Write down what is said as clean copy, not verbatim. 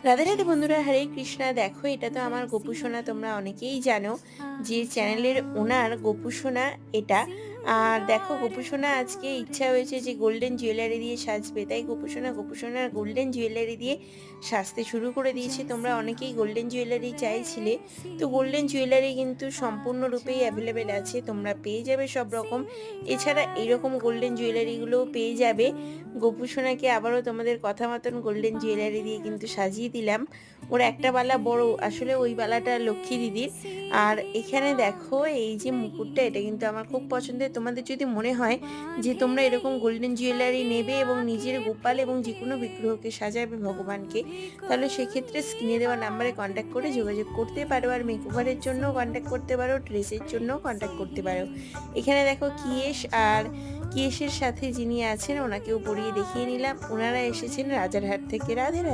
রাধে রাধে বন্ধুরা, হরে কৃষ্ণা। দেখো, এটা তো আমার গোপু সোনা। তোমরা অনেকেই জানো যে চ্যানেলের ওনার গোপু সোনা এটা। আর দেখো, গোপু সোনা আজকে ইচ্ছা হয়েছে যে গোল্ডেন জুয়েলারি দিয়ে সাজবে, তাই গোপু সোনার গোল্ডেন জুয়েলারি দিয়ে সাজতে শুরু করে দিয়েছে। তোমরা অনেকেই গোল্ডেন জুয়েলারি চাইছিলে, তো গোল্ডেন জুয়েলারি কিন্তু সম্পূর্ণরূপেই অ্যাভেলেবেল আছে, তোমরা পেয়ে যাবে সব রকম। এছাড়া এইরকম গোল্ডেন জুয়েলারিগুলোও পেয়ে যাবে। গোপু সোনাকে আবারও তোমাদের কথা মতন গোল্ডেন জুয়েলারি দিয়ে কিন্তু সাজিয়ে দিলাম। ওর একটা বালা বড়, আসলে ওই বালাটা লক্ষ্মী দিদির। আর এখানে দেখো, এই যে মুকুটটা, এটা কিন্তু আমার খুব পছন্দের। তোমাদের যদি মনে হয় যে তোমরা এরকম গোল্ডেন জুয়েলারি নেবে এবং নিজের গোপাল এবং যে কোনো বিগ্রহকে সাজাবে ভগবানকে, তাহলে সেক্ষেত্রে স্ক্রিনে দেওয়া নাম্বারে কন্ট্যাক্ট করে যোগাযোগ করতে পারো। আর মেকওভারের জন্য কন্ট্যাক্ট করতে পারো, ড্রেসের জন্য কন্ট্যাক্ট করতে পারো। এখানে দেখো কিয়েশ, আর কিয়েশের সাথে যিনি আছেন ওনাকেও পরিয়ে দেখিয়ে নিলাম। ওনারা এসেছেন রাজারহাট থেকে। রাধে রাধে।